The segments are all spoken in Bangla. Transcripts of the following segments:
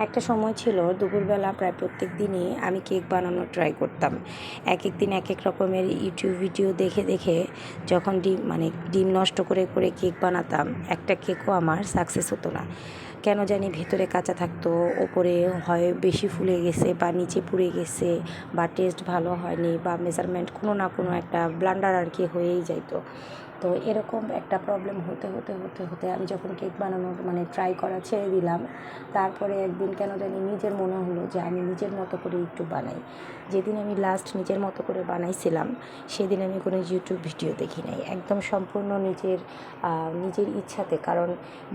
একটা সময় ছিল দুপুরবেলা প্রায় প্রত্যেক দিনই আমি কেক বানানোর ট্রাই করতাম। একেক দিন একেক রকমের ইউটিউব ভিডিও দেখে দেখে যখন ডিম নষ্ট করে করে কেক বানাতাম, একটা কেকও আমার সাকসেস হতো না। কেন জানি ভেতরে কাঁচা থাকতো, ওপরে হয় বেশি ফুলে গেছে বা নিচে পুড়ে গেছে বা টেস্ট ভালো হয়নি বা মেজারমেন্ট কোনো না কোনো একটা ব্লান্ডার আর কি হয়েই যাইতো। তো এরকম একটা প্রবলেম হতে হতে হতে হতে আমি যখন কেক বানানোর ট্রাই করা ছেড়ে দিলাম। তারপরে একদিন কেন জানি নিজের মনে হলো যে আমি নিজের মতো করে একটু বানাই। যেদিন আমি লাস্ট নিজের মতো করে বানাইছিলাম, সেদিন আমি কোনো ইউটিউব ভিডিও দেখি নাই, একদম সম্পূর্ণ নিজের ইচ্ছাতে। কারণ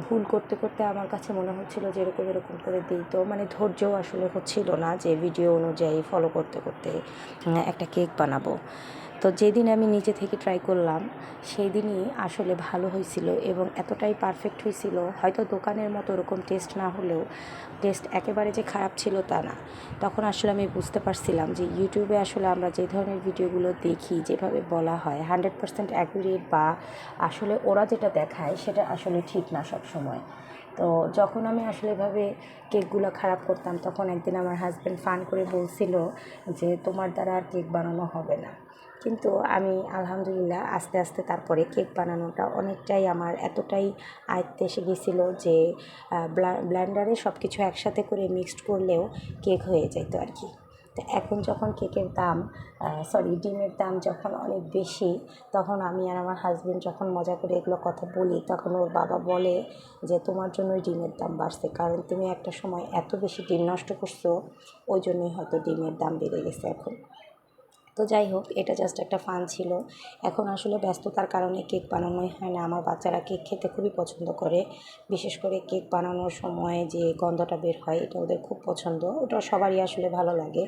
ভুল করতে করতে আমার কাছে মনে হচ্ছিল যে এরকম এরকম করে দিই, তো ধৈর্যও আসলে হচ্ছিল না যে ভিডিও অনুযায়ী ফলো করতে করতে একটা কেক বানাবো। তো যেদিন আমি নিজে থেকে ট্রাই করলাম, সেই দিনই আসলে ভালো হয়েছিল এবং এতটাই পারফেক্ট হয়েছিল, হয়তো দোকানের মতো ওরকম টেস্ট না হলেও টেস্ট একেবারে যে খারাপ ছিল তা না। তখন আসলে আমি বুঝতে পারছিলাম যে ইউটিউবে আসলে আমরা যে ধরনের ভিডিওগুলো দেখি, যেভাবে বলা হয় 100% অ্যাকুরেট বা আসলে ওরা যেটা দেখায় সেটা আসলে ঠিক না সব সময়। তো যখন আমি আসলে এভাবে কেকগুলো খারাপ করতাম, তখন একদিন আমার হাজব্যান্ড ফান করে বলছিল যে তোমার দ্বারা আর কেক বানানো হবে না। কিন্তু আমি আলহামদুলিল্লাহ আস্তে আস্তে তারপরে কেক বানানোটা অনেকটাই আমার এতটাই আয়ত্তে এসে গেছিলো যে ব্লেন্ডারে সব কিছু একসাথে করে মিক্সড করলেও কেক হয়ে যেত আর কি। তো এখন যখন ডিমের দাম যখন অনেক বেশি, তখন আমি আর আমার হাজব্যান্ড যখন মজা করে এগুলো কথা বলি, তখন ওর বাবা বলে যে তোমার জন্যই ডিমের দাম বাড়ছে, কারণ তুমি একটা সময় এত বেশি ডিম নষ্ট করছো, ওই জন্যই হয়তো ডিমের দাম বেড়ে গেছে এখন। তো যাই হোক, এটা জাস্ট একটা ফান ছিল। এখন আসলে ব্যস্ততার কারণে কেক বানানোই হয় না। আমার বাচ্চারা কেক খেতে খুবই পছন্দ করে, বিশেষ করে কেক বানানোর সময় যে গন্ধটা বের হয় এটা ওদের খুব পছন্দ, ওটা সবারই আসলে ভালো লাগে।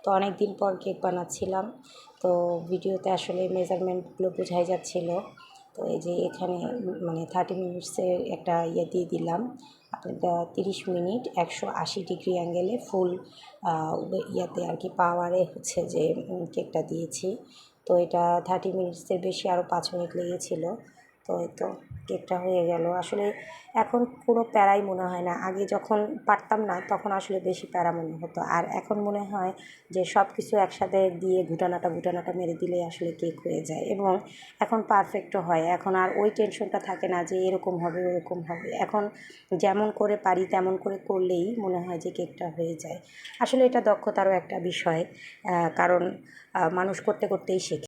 তো অনেক দিন পর কেক বানাচ্ছিলাম, তো ভিডিওতে আসলে মেজারমেন্টগুলো বোঝাই যাচ্ছিল। তো এই যে এখানে 30 মিনিটসের একটা দিয়ে দিলাম, আপনার 30 মিনিট 180 ডিগ্রি অ্যাঙ্গেলে ফুল ইয়াতে আর কি পাওয়ারে হচ্ছে যে কেকটা দিয়েছি। তো এটা 30 মিনিটসের বেশি আরও 5 মিনিট লেগেছিল। তো এই তো কেকটা হয়ে গেল। আসলে এখন কোনো প্যারাই মনে হয় না। আগে যখন পারতাম না তখন আসলে বেশি প্যারা মনে হতো, আর এখন মনে হয় যে সব কিছু একসাথে দিয়ে ঘুটানাটা মেরে দিলেই আসলে কেক হয়ে যায় এবং এখন পারফেক্টও হয়। এখন আর ওই টেনশনটা থাকে না যে এরকম হবে ওরকম হবে। এখন যেমন করে পারি তেমন করে করলেই মনে হয় যে কেকটা হয়ে যায়। আসলে এটা দক্ষতারও একটা বিষয়, কারণ মানুষ করতে করতেই শেখে।